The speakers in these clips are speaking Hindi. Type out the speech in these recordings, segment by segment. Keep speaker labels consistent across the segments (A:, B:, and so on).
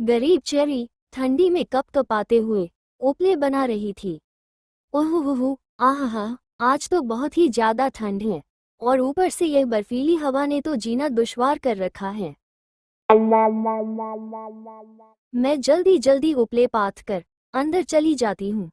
A: गरीब चेरी ठंडी में कपकपाते हुए उपले बना रही थी। ओह आहा, आज तो बहुत ही ज्यादा ठंड है और ऊपर से यह बर्फीली हवा ने तो जीना दुश्वार कर रखा है। मैं जल्दी जल्दी उपले पाथ कर अंदर चली जाती हूँ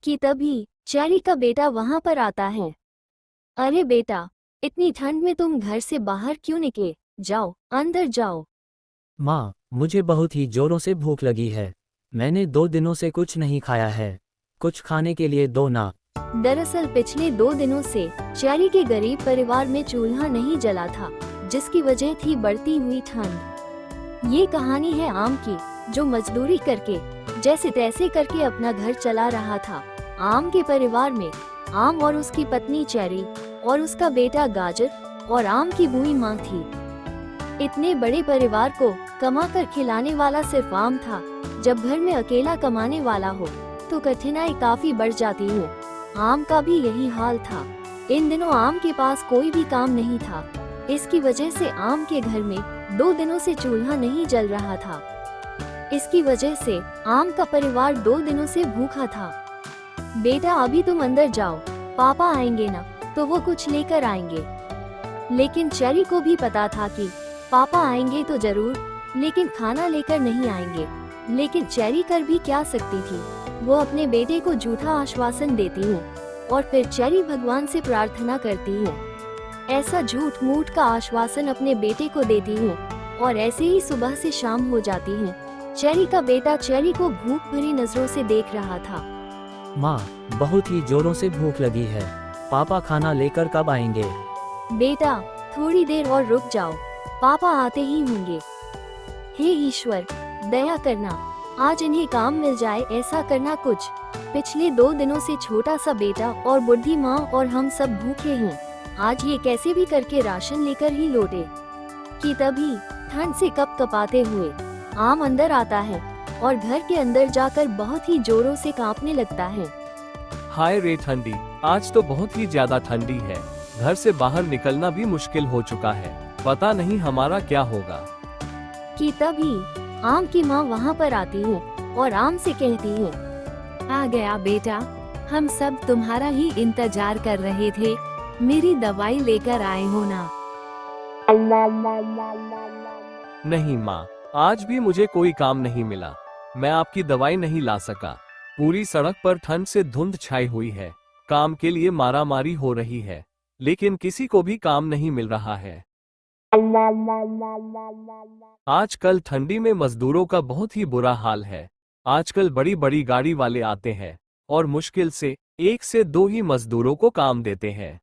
A: कि तभी चेरी का बेटा वहां पर आता है। अरे बेटा, इतनी ठंड में तुम घर से बाहर क्यों निकले? जाओ, अंदर जाओ।
B: माँ, मुझे बहुत ही जोरों से भूख लगी है। मैंने 2 दिनों से कुछ नहीं खाया है। कुछ खाने के लिए दो ना।
A: दरअसल पिछले 2 दिनों से चेरी के गरीब परिवार में चूल्हा नहीं जला था, जिसकी वजह थी बढ़ती हुई ठंड। ये कहानी है आम की, जो मजदूरी करके जैसे तैसे करके अपना घर चला रहा था। आम के परिवार में आम और उसकी पत्नी चेरी और उसका बेटा गाजर और आम की बुई माँ थी। इतने बड़े परिवार को कमा कर खिलाने वाला सिर्फ आम था। जब घर में अकेला कमाने वाला हो तो कठिनाई काफी बढ़ जाती है। आम का भी यही हाल था। इन दिनों आम के पास कोई भी काम नहीं था। इसकी वजह से आम के घर में 2 दिनों से चूल्हा नहीं जल रहा था। इसकी वजह से आम का परिवार 2 दिनों से भूखा था। बेटा, अभी तुम अंदर जाओ, पापा आएंगे ना तो वो कुछ लेकर आएंगे। लेकिन चेरी को भी पता था कि पापा आएंगे तो जरूर, लेकिन खाना लेकर नहीं आएंगे। लेकिन चेरी कर भी क्या सकती थी? वो अपने बेटे को झूठा आश्वासन देती है और फिर चेरी भगवान से प्रार्थना करती है। ऐसा झूठ मूठ का आश्वासन अपने बेटे को देती है और ऐसे ही सुबह से शाम हो जाती है। चेरी का बेटा चेरी को भूख भरी नजरों से देख रहा था।
B: माँ, बहुत ही जोरों से भूख लगी है। पापा खाना लेकर कब आएंगे?
A: बेटा, थोड़ी देर और रुक जाओ, पापा आते ही होंगे। हे ईश्वर, दया करना, आज इन्हें काम मिल जाए ऐसा करना कुछ। पिछले 2 दिनों से छोटा सा बेटा और बुढ़ी माँ और हम सब भूखे हैं। आज ये कैसे भी करके राशन लेकर ही लौटे कि तभी ठंड से कपकपाते हुए आम अंदर आता है और घर के अंदर जाकर बहुत ही जोरों से कांपने लगता है।
C: हाय रे ठंडी, आज तो बहुत ही ज्यादा ठंडी है। घर से बाहर निकलना भी मुश्किल हो चुका है। पता नहीं हमारा क्या होगा।
A: कि तभी आम की माँ वहाँ पर आती है और आम से कहती है,
D: आ गया बेटा, हम सब तुम्हारा ही इंतजार कर रहे थे। मेरी दवाई लेकर आए हो ना?
C: नहीं माँ, आज भी मुझे कोई काम नहीं मिला। मैं आपकी दवाई नहीं ला सका। पूरी सड़क पर ठंड से धुंध छाई हुई है। काम के लिए मारामारी हो रही है, लेकिन किसी को भी काम नहीं मिल रहा है। आजकल ठंडी में मजदूरों का बहुत ही बुरा हाल है। आजकल बड़ी बड़ी गाड़ी वाले आते हैं और मुश्किल से 1 से 2 ही मजदूरों को काम देते हैं।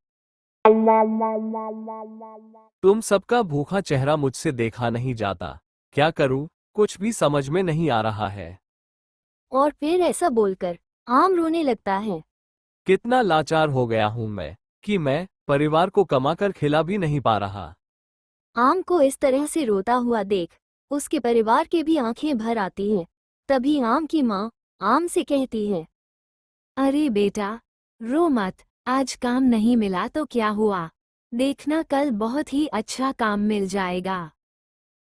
C: तुम सबका भूखा चेहरा मुझसे देखा नहीं जाता। क्या करूं, कुछ भी समझ में नहीं आ रहा है।
A: और फिर ऐसा बोलकर आम रोने लगता है।
C: कितना लाचार हो गया हूं मैं कि मैं परिवार को कमाकर खिला भी नहीं पा रहा।
A: आम को इस तरह से रोता हुआ देख उसके परिवार के भी आंखें भर आती हैं। तभी आम की माँ आम से कहती है,
D: अरे बेटा, रो मत। आज काम नहीं मिला तो क्या हुआ? देखना कल बहुत ही अच्छा काम मिल जाएगा।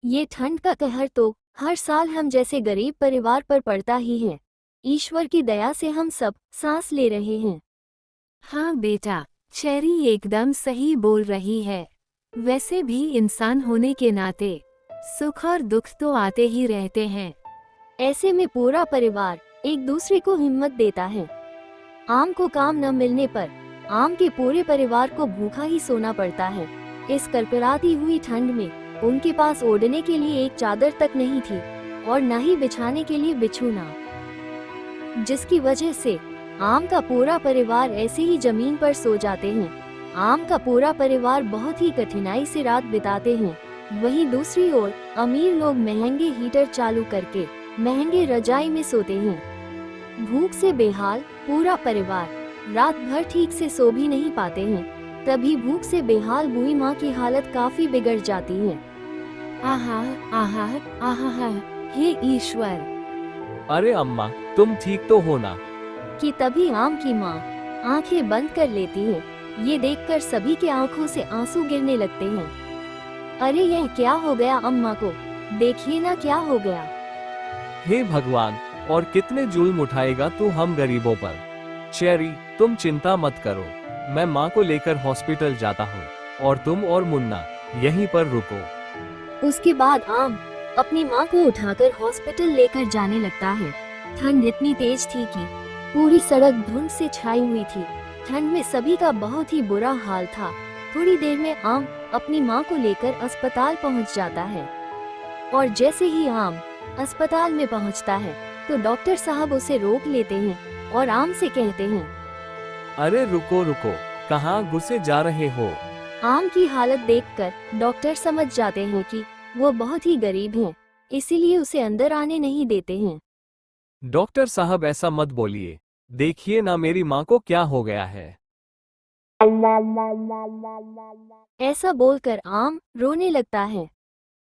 A: ये ठंड का कहर तो हर साल हम जैसे गरीब परिवार पर पड़ता ही है। ईश्वर की दया से हम सब सांस ले रहे हैं।
D: हाँ बेटा, चेरी एकदम सही बोल रही है। वैसे भी इंसान होने के नाते सुख और दुख तो आते ही रहते हैं।
A: ऐसे में पूरा परिवार एक दूसरे को हिम्मत देता है। आम को काम न मिलने पर आम के पूरे परिवार को भूखा ही सोना पड़ता है। इस कड़कड़ाती हुई ठंड में उनके पास ओढ़ने के लिए एक चादर तक नहीं थी और न ही बिछाने के लिए बिछौना, जिसकी वजह से आम का पूरा परिवार ऐसे ही जमीन पर सो जाते हैं। आम का पूरा परिवार बहुत ही कठिनाई से रात बिताते हैं। वहीं दूसरी ओर अमीर लोग महंगे हीटर चालू करके महंगे रजाई में सोते हैं। भूख से बेहाल पूरा परिवार रात भर ठीक से सो भी नहीं पाते हैं। तभी भूख से बेहाल बुई माँ की हालत काफी बिगड़ जाती है।
D: आहा आहा आहा, हे ईश्वर।
C: अरे अम्मा, तुम ठीक तो हो ना?
A: कि तभी आम की माँ आंखें बंद कर लेती है। ये देखकर सभी के आंखों से आंसू गिरने लगते हैं। अरे यह क्या हो गया अम्मा को? देखिए ना क्या हो गया।
C: हे भगवान, और कितने जुल्म उठाएगा तू हम गरीबों पर। चेरी, तुम चिंता मत करो, मैं माँ को लेकर हॉस्पिटल जाता हूँ और तुम और मुन्ना यहीं पर रुको।
A: उसके बाद आम अपनी माँ को उठाकर हॉस्पिटल लेकर जाने लगता है। ठंड इतनी तेज थी कि पूरी सड़क धुंध से छाई हुई थी। ठंड में सभी का बहुत ही बुरा हाल था। थोड़ी देर में आम अपनी माँ को लेकर अस्पताल पहुँच जाता है और जैसे ही आम अस्पताल में पहुँचता है तो डॉक्टर साहब उसे रोक लेते हैं और आम से कहते हैं,
C: अरे रुको रुको, कहाँ घुसे जा रहे हो?
A: आम की हालत देखकर डॉक्टर समझ जाते हैं कि वो बहुत ही गरीब हैं, इसीलिए उसे अंदर आने नहीं देते हैं।
C: डॉक्टर साहब ऐसा मत बोलिए, देखिए ना मेरी माँ को क्या हो गया है।
A: ऐसा बोलकर आम रोने लगता है।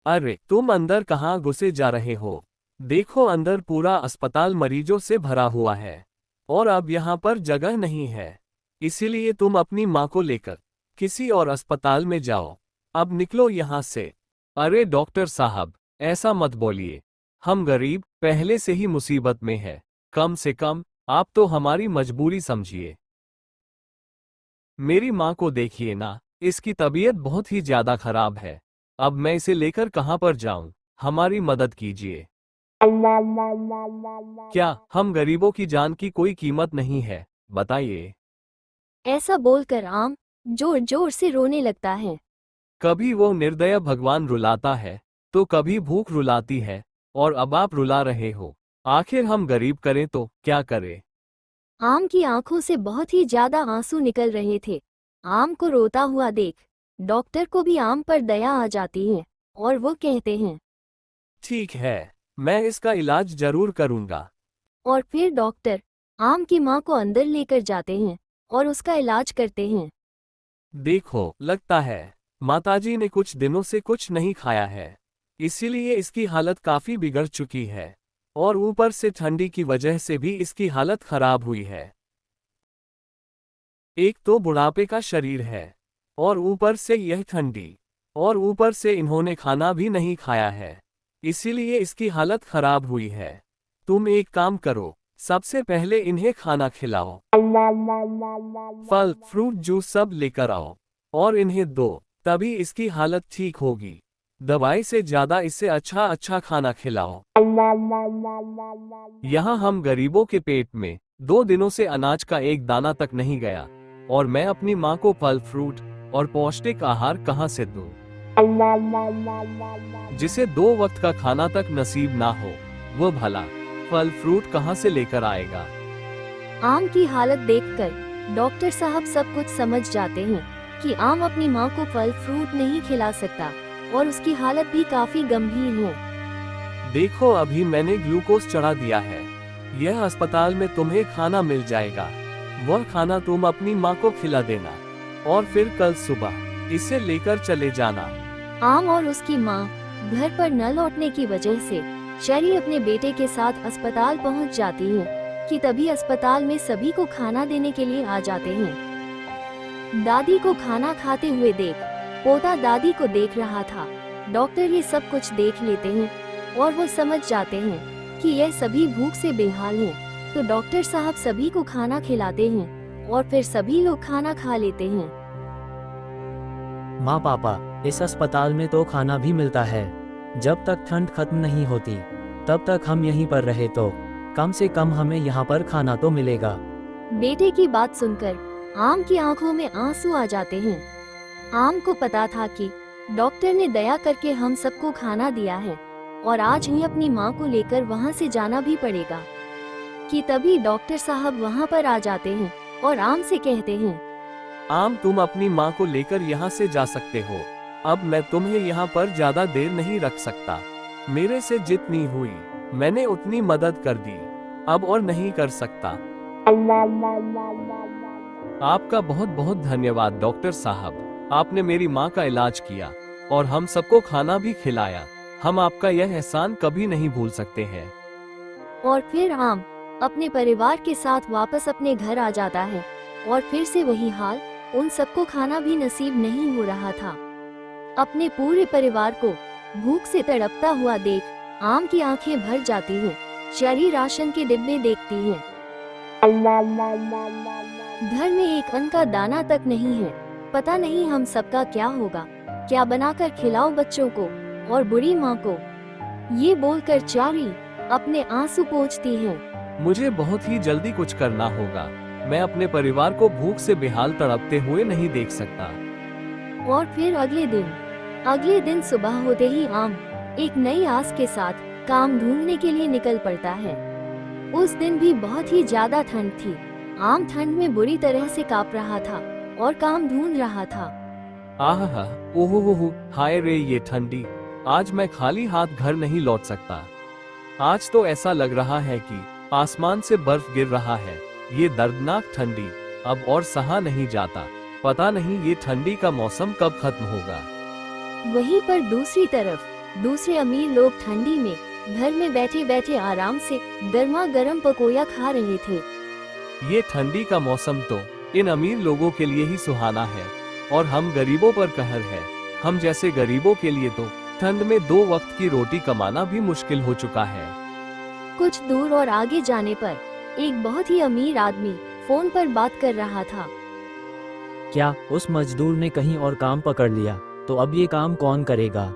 C: अरे तुम अंदर कहाँ घुसे जा रहे हो? देखो अंदर पूरा अस्पताल मरीजों से भरा हुआ है और अब यहाँ पर जगह नहीं है, इसीलिए तुम अपनी माँ को लेकर किसी और अस्पताल में जाओ। अब निकलो यहाँ से। अरे डॉक्टर साहब, ऐसा मत बोलिए, हम गरीब पहले से ही मुसीबत में है, कम से कम आप तो हमारी मजबूरी समझिए। मेरी माँ को देखिए ना, इसकी तबीयत बहुत ही ज्यादा खराब है। अब मैं इसे लेकर कहाँ पर जाऊं? हमारी मदद कीजिए। क्या हम गरीबों की जान की कोई कीमत नहीं है? बताइए।
A: ऐसा बोलकर आम जोर जोर से रोने लगता है।
C: कभी वो निर्दय भगवान रुलाता है तो कभी भूख रुलाती है, और अब आप रुला रहे हो। आखिर हम गरीब करें तो क्या करें?
A: आम की आंखों से बहुत ही ज्यादा आंसू निकल रहे थे। आम को रोता हुआ देख डॉक्टर को भी आम पर दया आ जाती है और वो कहते हैं,
C: ठीक है, मैं इसका इलाज जरूर करूंगा।
A: और फिर डॉक्टर आम की माँ को अंदर लेकर जाते हैं और उसका इलाज करते हैं।
C: देखो, लगता है माताजी ने कुछ दिनों से कुछ नहीं खाया है, इसीलिए इसकी हालत काफी बिगड़ चुकी है, और ऊपर से ठंडी की वजह से भी इसकी हालत खराब हुई है। एक तो बुढ़ापे का शरीर है और ऊपर से यह ठंडी, और ऊपर से इन्होंने खाना भी नहीं खाया है, इसीलिए इसकी हालत खराब हुई है। तुम एक काम करो, सबसे पहले इन्हें खाना खिलाओ, फल फ्रूट जूस सब लेकर आओ और इन्हें दो, तभी इसकी हालत ठीक होगी। दवाई से ज्यादा इसे अच्छा अच्छा खाना खिलाओ। यहाँ हम गरीबों के पेट में 2 दिनों से अनाज का एक दाना तक नहीं गया, और मैं अपनी माँ को फल फ्रूट और पौष्टिक आहार कहाँ से दूं? जिसे 2 वक्त का खाना तक नसीब ना हो, वो भला फल फ्रूट कहाँ से लेकर आएगा?
A: आम की हालत देखकर डॉक्टर साहब सब कुछ समझ जाते हैं कि आम अपनी माँ को फल फ्रूट नहीं खिला सकता और उसकी हालत भी काफी गंभीर है।
C: देखो, अभी मैंने ग्लूकोज चढ़ा दिया है, यह अस्पताल में तुम्हें खाना मिल जाएगा। वह खाना तुम अपनी माँ को खिला देना और फिर कल सुबह इसे लेकर चले जाना।
A: आम और उसकी माँ घर पर न लौटने की वजह से शेरी अपने बेटे के साथ अस्पताल पहुँच जाती है कि तभी अस्पताल में सभी को खाना देने के लिए आ जाते हैं। दादी को खाना खाते हुए देख पोता दादी को देख रहा था। डॉक्टर ये सब कुछ देख लेते हैं और वो समझ जाते हैं कि यह सभी भूख से बेहाल हैं, तो डॉक्टर साहब सभी को खाना खिलाते हैं और फिर सभी लोग खाना खा लेते हैं।
B: माँ पापा, इस अस्पताल में तो खाना भी मिलता है। जब तक ठंड खत्म नहीं होती तब तक हम यहीं पर रहे तो कम से कम हमें यहाँ पर खाना तो मिलेगा।
A: बेटे की बात सुनकर आम की आंखों में आंसू आ जाते हैं। आम को पता था कि डॉक्टर ने दया करके हम सबको खाना दिया है और आज ही अपनी माँ को लेकर वहाँ से जाना भी पड़ेगा। कि तभी डॉक्टर साहब वहाँ पर आ जाते हैं और आम से कहते हैं,
C: आम, तुम अपनी माँ को लेकर यहाँ से जा सकते हो। अब मैं तुम्हें यहाँ पर ज्यादा देर नहीं रख सकता। मेरे से जितनी हुई मैंने उतनी मदद कर दी, अब और नहीं कर सकता। आपका बहुत बहुत धन्यवाद डॉक्टर साहब, आपने मेरी माँ का इलाज किया और हम सबको खाना भी खिलाया। हम आपका यह एहसान कभी नहीं भूल सकते हैं।
A: और फिर आम अपने परिवार के साथ वापस अपने घर आ जाता है और फिर से वही हाल, उन सबको खाना भी नसीब नहीं हो रहा था। अपने पूरे परिवार को भूख से तड़पता हुआ देख आम की आंखें भर जाती हैं चेरी राशन के डिब्बे देखती है। घर में एक अन्न का दाना तक नहीं है। पता नहीं हम सबका क्या होगा। क्या बनाकर खिलाओ बच्चों को और बुरी माँ को। ये बोलकर चेरी अपने आंसू पोंछती है।
C: मुझे बहुत ही जल्दी कुछ करना होगा। मैं अपने परिवार को भूख से बेहाल तड़पते हुए नहीं देख सकता।
A: और फिर अगले दिन सुबह होते ही आम एक नई आस के साथ काम ढूंढने के लिए निकल पड़ता है। उस दिन भी बहुत ही ज्यादा ठंड थी। आम ठंड में बुरी तरह से कांप रहा था और काम ढूंढ रहा था।
C: आहा, ओहो, हाय रे ये ठंडी। आज मैं खाली हाथ घर नहीं लौट सकता। आज तो ऐसा लग रहा है कि आसमान से बर्फ गिर रहा है। ये दर्दनाक ठंडी अब और सहा नहीं जाता। पता नहीं ये ठंडी का मौसम कब खत्म होगा।
A: वहीं पर दूसरी तरफ दूसरे अमीर लोग ठंडी में घर में बैठे बैठे आराम से गर्मा गर्म पकोड़ा खा रहे थे।
C: ये ठंडी का मौसम तो इन अमीर लोगों के लिए ही सुहाना है और हम गरीबों पर कहर है। हम जैसे गरीबों के लिए तो ठंड में 2 वक्त की रोटी कमाना भी मुश्किल हो चुका है।
A: कुछ दूर और आगे जाने पर एक बहुत ही अमीर आदमी फोन पर बात कर रहा था।
B: क्या उस मजदूर ने कहीं और काम पकड़ लिया? तो अब ये काम कौन करेगा?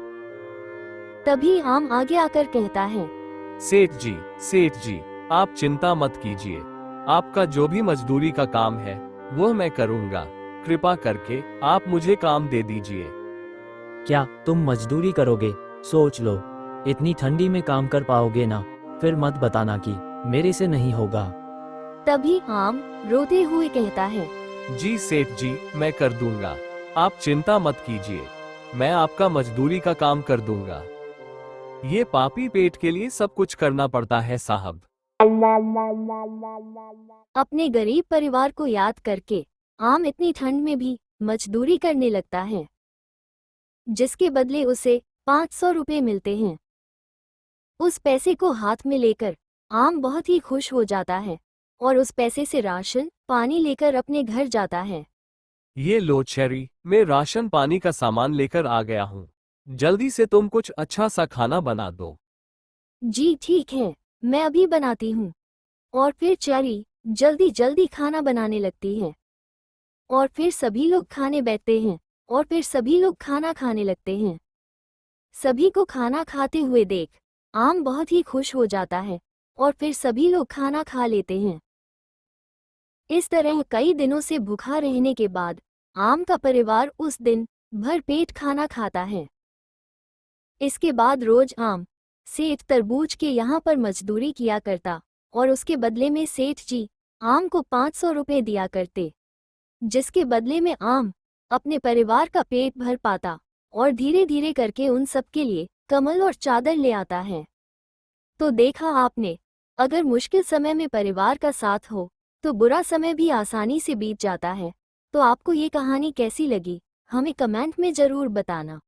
A: तभी आम आगे आकर कहता है,
C: सेठ जी, आप चिंता मत कीजिए। आपका जो भी मजदूरी का काम है वो मैं करूंगा। कृपा करके आप मुझे काम दे दीजिए।
B: क्या तुम मजदूरी करोगे? सोच लो, इतनी ठंडी में काम कर पाओगे ना? फिर मत बताना कि मेरे से नहीं होगा।
A: तभी आम रोते हुए कहता है,
C: जी सेठ जी, मैं कर दूंगा। आप चिंता मत कीजिए, मैं आपका मजदूरी का काम कर दूंगा। ये पापी पेट के लिए सब कुछ करना पड़ता है साहब।
A: अपने गरीब परिवार को याद करके आम इतनी ठंड में भी मजदूरी करने लगता है, जिसके बदले उसे 500 रुपए मिलते हैं। उस पैसे को हाथ में लेकर आम बहुत ही खुश हो जाता है और उस पैसे से राशन पानी लेकर अपने घर जाता है।
C: ये लो चेरी, मैं राशन पानी का सामान लेकर आ गया हूँ। जल्दी से तुम कुछ अच्छा सा खाना बना दो।
A: जी ठीक है, मैं अभी बनाती हूँ। और फिर चेरी जल्दी जल्दी खाना बनाने लगती है और फिर सभी लोग खाने बैठते हैं और फिर सभी लोग खाना खाने लगते हैं। सभी को खाना खाते हुए देख आम बहुत ही खुश हो जाता है और फिर सभी लोग खाना खा लेते हैं। इस तरह कई दिनों से भूखा रहने के बाद आम का परिवार उस दिन भर पेट खाना खाता है। इसके बाद रोज आम सेठ तरबूज के यहाँ पर मजदूरी किया करता और उसके बदले में सेठ जी आम को 500 रुपए दिया करते, जिसके बदले में आम अपने परिवार का पेट भर पाता और धीरे धीरे करके उन सब के लिए कम्बल और चादर ले आता है। तो देखा आपने, अगर मुश्किल समय में परिवार का साथ हो तो बुरा समय भी आसानी से बीत जाता है। तो आपको ये कहानी कैसी लगी, हमें कमेंट में जरूर बताना।